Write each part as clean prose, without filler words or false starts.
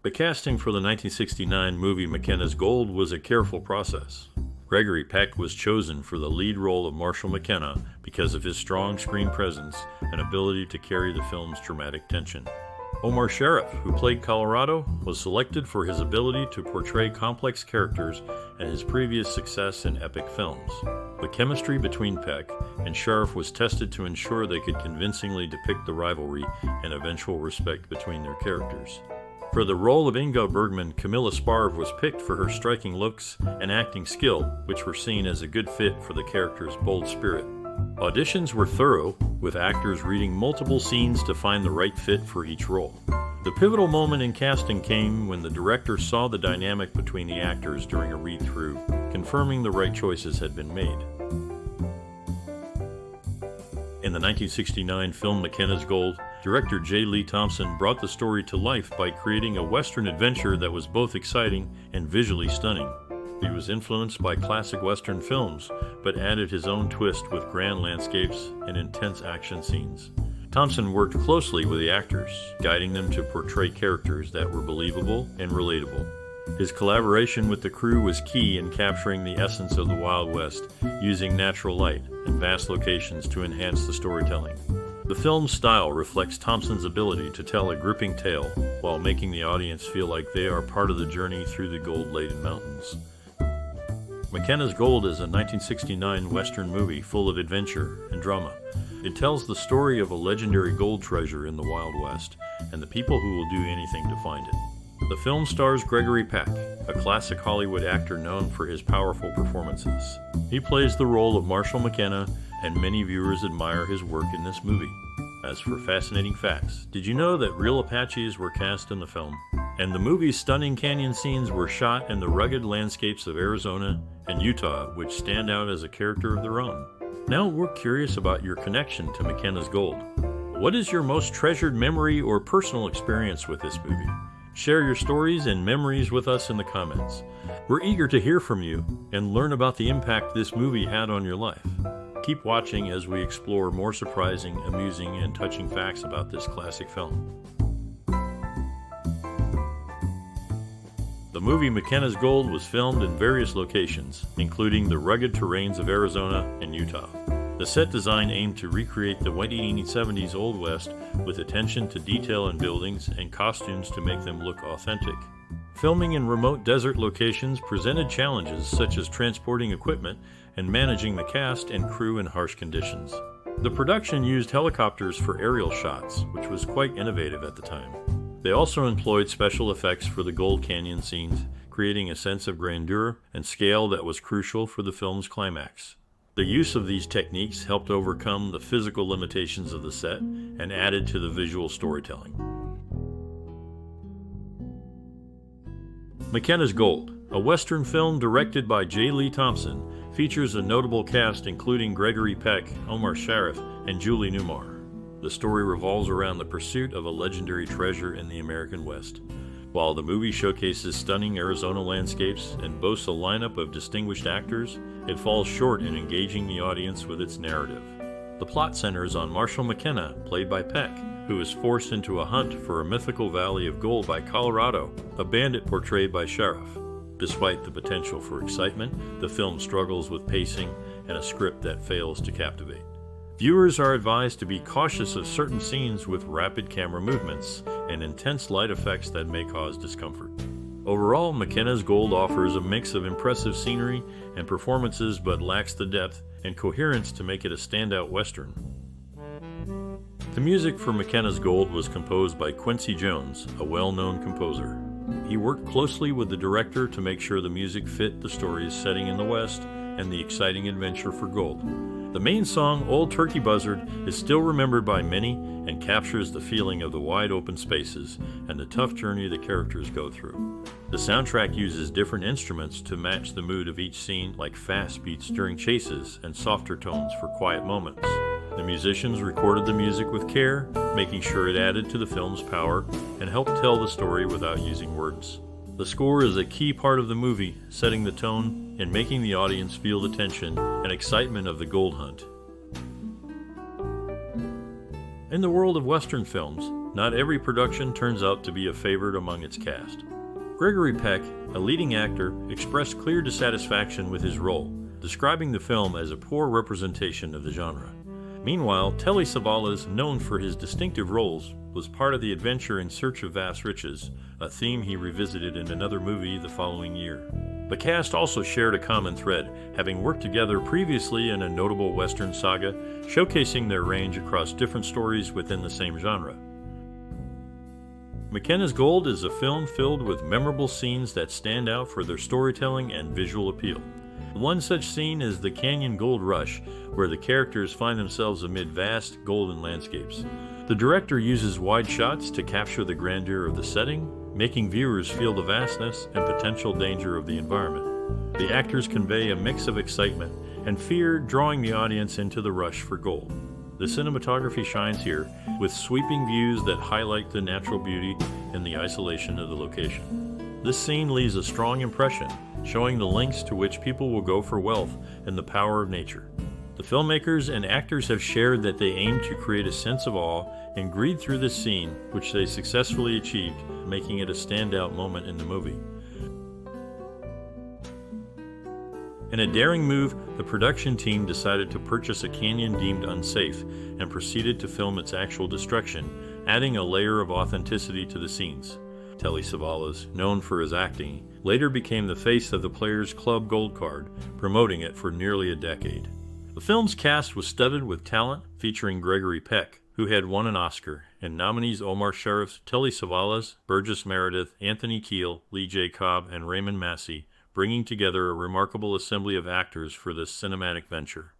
The casting for the 1969 movie Mackenna's Gold was a careful process. Gregory Peck was chosen for the lead role of Marshal Mackenna because of his strong screen presence and ability to carry the film's dramatic tension. Omar Sharif, who played Colorado, was selected for his ability to portray complex characters and his previous success in epic films. The chemistry between Peck and Sharif was tested to ensure they could convincingly depict the rivalry and eventual respect between their characters. For the role of Inga Bergerman, Camilla Sparv was picked for her striking looks and acting skill, which were seen as a good fit for the character's bold spirit. Auditions were thorough, with actors reading multiple scenes to find the right fit for each role. The pivotal moment in casting came when the director saw the dynamic between the actors during a read-through, confirming the right choices had been made. In the 1969 film Mackenna's Gold, director J. Lee Thompson brought the story to life by creating a Western adventure that was both exciting and visually stunning. He was influenced by classic Western films, but added his own twist with grand landscapes and intense action scenes. Thompson worked closely with the actors, guiding them to portray characters that were believable and relatable. His collaboration with the crew was key in capturing the essence of the Wild West, using natural light and vast locations to enhance the storytelling. The film's style reflects Thompson's ability to tell a gripping tale while making the audience feel like they are part of the journey through the gold-laden mountains. Mackenna's Gold is a 1969 Western movie full of adventure and drama. It tells the story of a legendary gold treasure in the Wild West and the people who will do anything to find it. The film stars Gregory Peck, a classic Hollywood actor known for his powerful performances. He plays the role of Marshal Mackenna, and many viewers admire his work in this movie. As for fascinating facts, did you know that real Apaches were cast in the film? And the movie's stunning canyon scenes were shot in the rugged landscapes of Arizona and Utah, which stand out as a character of their own. Now we're curious about your connection to Mackenna's Gold. What is your most treasured memory or personal experience with this movie? Share your stories and memories with us in the comments. We're eager to hear from you and learn about the impact this movie had on your life. Keep watching as we explore more surprising, amusing, and touching facts about this classic film. The movie Mackenna's Gold was filmed in various locations, including the rugged terrains of Arizona and Utah. The set design aimed to recreate the 1970s Old West with attention to detail in buildings and costumes to make them look authentic. Filming in remote desert locations presented challenges such as transporting equipment and managing the cast and crew in harsh conditions. The production used helicopters for aerial shots, which was quite innovative at the time. They also employed special effects for the Gold Canyon scenes, creating a sense of grandeur and scale that was crucial for the film's climax. The use of these techniques helped overcome the physical limitations of the set and added to the visual storytelling. Mackenna's Gold, a Western film directed by J. Lee Thompson, features a notable cast including Gregory Peck, Omar Sharif, and Julie Newmar. The story revolves around the pursuit of a legendary treasure in the American West. While the movie showcases stunning Arizona landscapes and boasts a lineup of distinguished actors, it falls short in engaging the audience with its narrative. The plot centers on Marshal Mackenna, played by Peck, who is forced into a hunt for a mythical valley of gold by Colorado, a bandit portrayed by Sharif. Despite the potential for excitement, the film struggles with pacing and a script that fails to captivate. Viewers are advised to be cautious of certain scenes with rapid camera movements and intense light effects that may cause discomfort. Overall, Mackenna's Gold offers a mix of impressive scenery and performances but lacks the depth and coherence to make it a standout Western. The music for Mackenna's Gold was composed by Quincy Jones, a well-known composer. He worked closely with the director to make sure the music fit the story's setting in the West and the exciting adventure for gold. The main song, Old Turkey Buzzard, is still remembered by many and captures the feeling of the wide open spaces and the tough journey the characters go through. The soundtrack uses different instruments to match the mood of each scene, like fast beats during chases and softer tones for quiet moments. The musicians recorded the music with care, making sure it added to the film's power and helped tell the story without using words. The score is a key part of the movie, setting the tone and making the audience feel the tension and excitement of the gold hunt. In the world of Western films, not every production turns out to be a favorite among its cast. Gregory Peck, a leading actor, expressed clear dissatisfaction with his role, describing the film as a poor representation of the genre. Meanwhile, Telly Savalas, known for his distinctive roles, was part of the adventure in search of vast riches, a theme he revisited in another movie the following year. The cast also shared a common thread, having worked together previously in a notable Western saga, showcasing their range across different stories within the same genre. Mackenna's Gold is a film filled with memorable scenes that stand out for their storytelling and visual appeal. One such scene is the Canyon Gold Rush, where the characters find themselves amid vast golden landscapes. The director uses wide shots to capture the grandeur of the setting, making viewers feel the vastness and potential danger of the environment. The actors convey a mix of excitement and fear, drawing the audience into the rush for gold. The cinematography shines here, with sweeping views that highlight the natural beauty and the isolation of the location. This scene leaves a strong impression, showing the lengths to which people will go for wealth and the power of nature. The filmmakers and actors have shared that they aim to create a sense of awe and greed through this scene, which they successfully achieved, making it a standout moment in the movie. In a daring move, the production team decided to purchase a canyon deemed unsafe and proceeded to film its actual destruction, adding a layer of authenticity to the scenes. Telly Savalas, known for his acting, later became the face of the Players Club Gold Card, promoting it for nearly a decade. The film's cast was studded with talent, featuring Gregory Peck, who had won an Oscar, and nominees Omar, Sharif, Telly Savalas, Burgess, Meredith, Anthony Quayle, Lee J. Cobb, and Raymond Massey, bringing together a remarkable assembly of actors for this cinematic venture.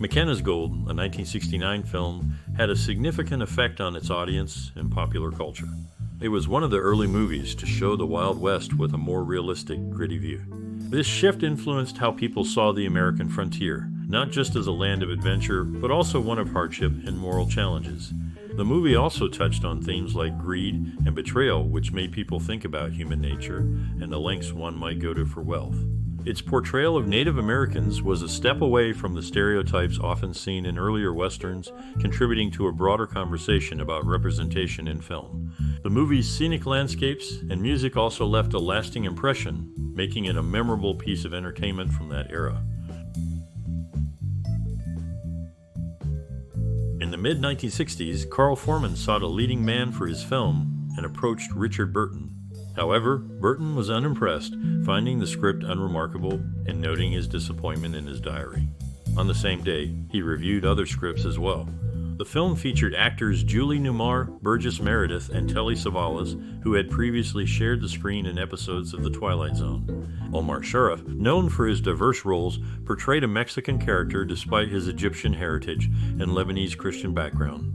Mackenna's Gold, a 1969 film, had a significant effect on its audience and popular culture. It was one of the early movies to show the Wild West with a more realistic, gritty view. This shift influenced how people saw the American frontier, not just as a land of adventure, but also one of hardship and moral challenges. The movie also touched on themes like greed and betrayal, which made people think about human nature and the lengths one might go to for wealth. Its portrayal of Native Americans was a step away from the stereotypes often seen in earlier Westerns, contributing to a broader conversation about representation in film. The movie's scenic landscapes and music also left a lasting impression, making it a memorable piece of entertainment from that era. In the mid-1960s, Carl Foreman sought a leading man for his film and approached Richard Burton. However, Burton was unimpressed, finding the script unremarkable and noting his disappointment in his diary. On the same day, he reviewed other scripts as well. The film featured actors Julie Newmar, Burgess Meredith, and Telly Savalas, who had previously shared the screen in episodes of The Twilight Zone. Omar Sharif, known for his diverse roles, portrayed a Mexican character despite his Egyptian heritage and Lebanese Christian background.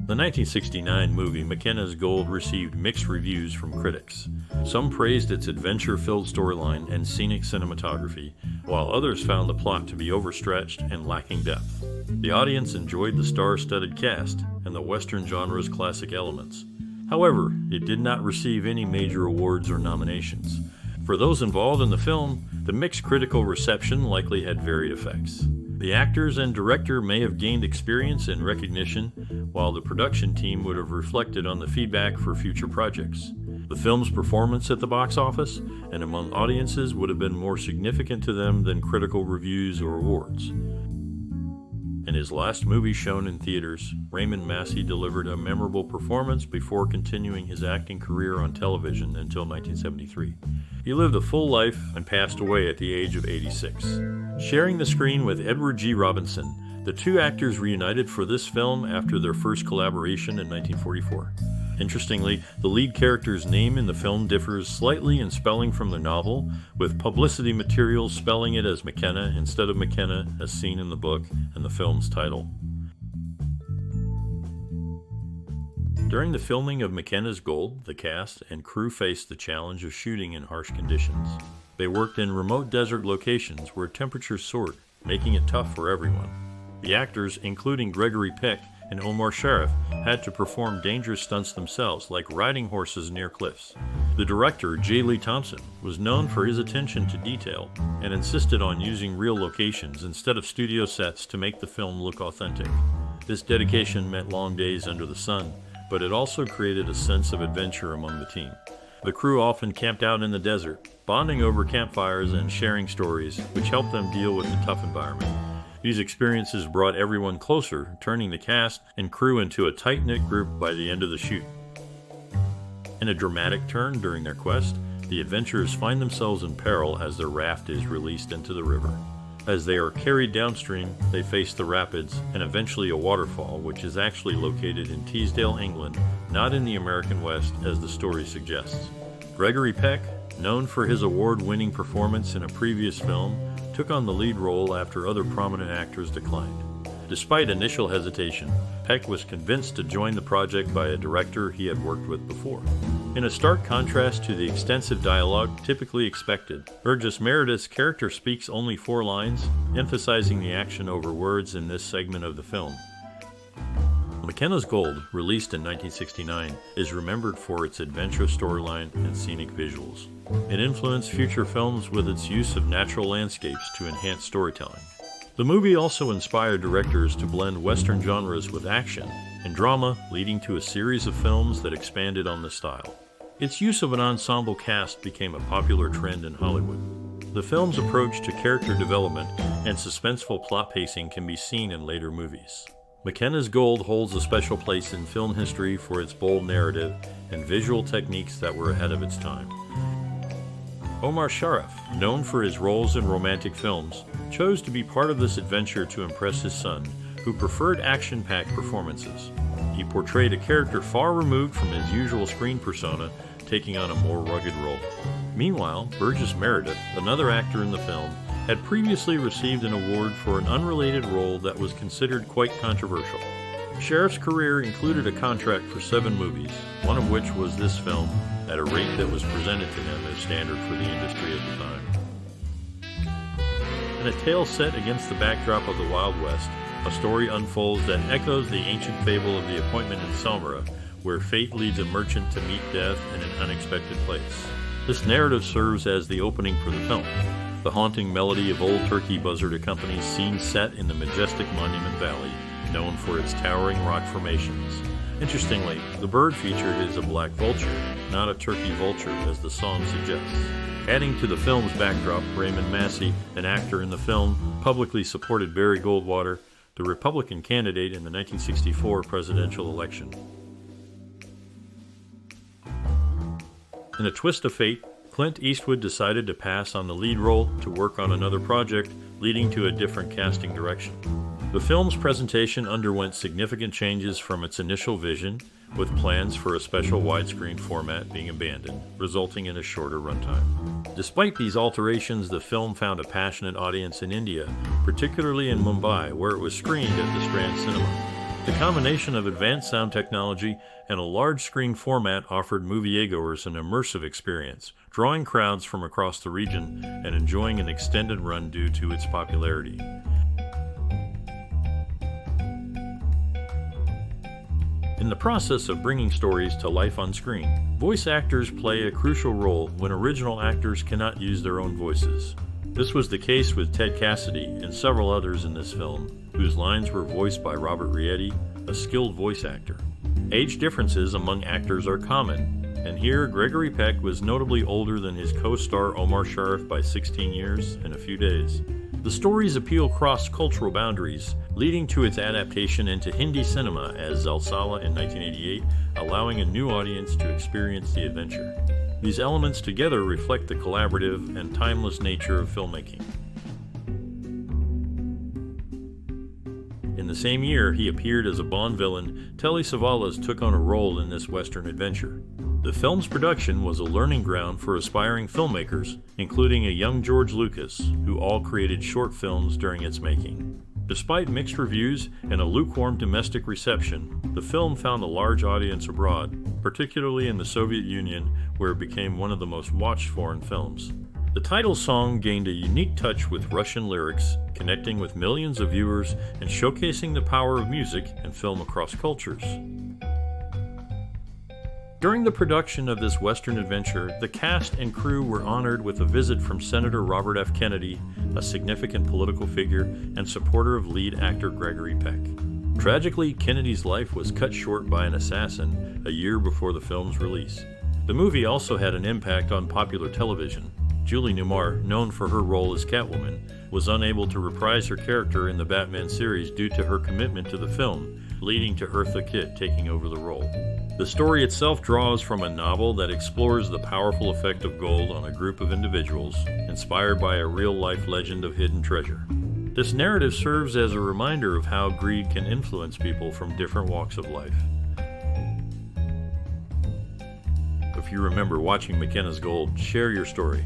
The 1969 movie Mackenna's Gold received mixed reviews from critics. Some praised its adventure-filled storyline and scenic cinematography, while others found the plot to be overstretched and lacking depth. The audience enjoyed the star-studded cast and the Western genre's classic elements. However, it did not receive any major awards or nominations. For those involved in the film, the mixed critical reception likely had varied effects. The actors and director may have gained experience and recognition, while the production team would have reflected on the feedback for future projects. The film's performance at the box office and among audiences would have been more significant to them than critical reviews or awards. In his last movie shown in theaters, Raymond Massey delivered a memorable performance before continuing his acting career on television until 1973. He lived a full life and passed away at the age of 86. Sharing the screen with Edward G. Robinson, the two actors reunited for this film after their first collaboration in 1944. Interestingly, the lead character's name in the film differs slightly in spelling from the novel, with publicity materials spelling it as Mackenna instead of Mackenna as seen in the book and the film's title. During the filming of Mackenna's Gold, the cast and crew faced the challenge of shooting in harsh conditions. They worked in remote desert locations where temperatures soared, making it tough for everyone. The actors, including Gregory Peck, and Omar Sharif had to perform dangerous stunts themselves, like riding horses near cliffs. The director, J. Lee Thompson, was known for his attention to detail and insisted on using real locations instead of studio sets to make the film look authentic. This dedication meant long days under the sun, but it also created a sense of adventure among the team. The crew often camped out in the desert, bonding over campfires and sharing stories, which helped them deal with the tough environment. These experiences brought everyone closer, turning the cast and crew into a tight-knit group by the end of the shoot. In a dramatic turn during their quest, the adventurers find themselves in peril as their raft is released into the river. As they are carried downstream, they face the rapids and eventually a waterfall, which is actually located in Teesdale, England, not in the American West as the story suggests. Gregory Peck, known for his award-winning performance in a previous film, took on the lead role after other prominent actors declined. Despite initial hesitation, Peck was convinced to join the project by a director he had worked with before. In a stark contrast to the extensive dialogue typically expected, Burgess Meredith's character speaks only 4 lines, emphasizing the action over words in this segment of the film. Mackenna's Gold, released in 1969, is remembered for its adventurous storyline and scenic visuals. It influenced future films with its use of natural landscapes to enhance storytelling. The movie also inspired directors to blend Western genres with action and drama, leading to a series of films that expanded on the style. Its use of an ensemble cast became a popular trend in Hollywood. The film's approach to character development and suspenseful plot pacing can be seen in later movies. Mackenna's Gold holds a special place in film history for its bold narrative and visual techniques that were ahead of its time. Omar Sharif, known for his roles in romantic films, chose to be part of this adventure to impress his son, who preferred action-packed performances. He portrayed a character far removed from his usual screen persona, taking on a more rugged role. Meanwhile, Burgess Meredith, another actor in the film, had previously received an award for an unrelated role that was considered quite controversial. Sharif's career included a contract for 7 movies, one of which was this film, at a rate that was presented to him as standard for the industry at the time. In a tale set against the backdrop of the Wild West, a story unfolds that echoes the ancient fable of the appointment in Selma, where fate leads a merchant to meet death in an unexpected place. This narrative serves as the opening for the film. The haunting melody of old turkey buzzard accompanies scenes set in the majestic Monument Valley, known for its towering rock formations. Interestingly, the bird featured is a black vulture, not a turkey vulture as the song suggests. Adding to the film's backdrop, Raymond Massey, an actor in the film, publicly supported Barry Goldwater, the Republican candidate in the 1964 presidential election. In a twist of fate, Clint Eastwood decided to pass on the lead role to work on another project, leading to a different casting direction. The film's presentation underwent significant changes from its initial vision, with plans for a special widescreen format being abandoned, resulting in a shorter runtime. Despite these alterations, the film found a passionate audience in India, particularly in Mumbai, where it was screened at the Strand Cinema. The combination of advanced sound technology and a large screen format offered moviegoers an immersive experience, drawing crowds from across the region and enjoying an extended run due to its popularity. In the process of bringing stories to life on screen, voice actors play a crucial role when original actors cannot use their own voices. This was the case with Ted Cassidy and several others in this film, whose lines were voiced by Robert Rietti, a skilled voice actor. Age differences among actors are common, and here Gregory Peck was notably older than his co-star Omar Sharif by 16 years and a few days. The story's appeal crossed cultural boundaries, leading to its adaptation into Hindi cinema as Zalsala in 1988, allowing a new audience to experience the adventure. These elements together reflect the collaborative and timeless nature of filmmaking. In the same year he appeared as a Bond villain, Telly Savalas took on a role in this Western adventure. The film's production was a learning ground for aspiring filmmakers, including a young George Lucas, who all created short films during its making. Despite mixed reviews and a lukewarm domestic reception, the film found a large audience abroad, particularly in the Soviet Union, where it became one of the most watched foreign films. The title song gained a unique touch with Russian lyrics, connecting with millions of viewers and showcasing the power of music and film across cultures. During the production of this Western adventure, the cast and crew were honored with a visit from Senator Robert F. Kennedy, a significant political figure and supporter of lead actor Gregory Peck. Tragically, Kennedy's life was cut short by an assassin a year before the film's release. The movie also had an impact on popular television. Julie Newmar, known for her role as Catwoman, was unable to reprise her character in the Batman series due to her commitment to the film, leading to Eartha Kitt taking over the role. The story itself draws from a novel that explores the powerful effect of gold on a group of individuals, inspired by a real-life legend of hidden treasure. This narrative serves as a reminder of how greed can influence people from different walks of life. If you remember watching Mackenna's Gold, share your story.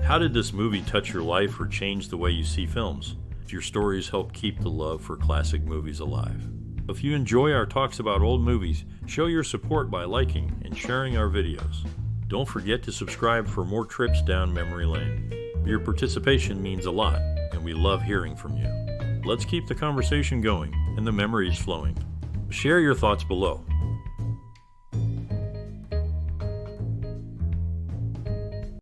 How did this movie touch your life or change the way you see films? Your stories help keep the love for classic movies alive. If you enjoy our talks about old movies, show your support by liking and sharing our videos. Don't forget to subscribe for more trips down memory lane. Your participation means a lot, and we love hearing from you. Let's keep the conversation going and the memories flowing. Share your thoughts below.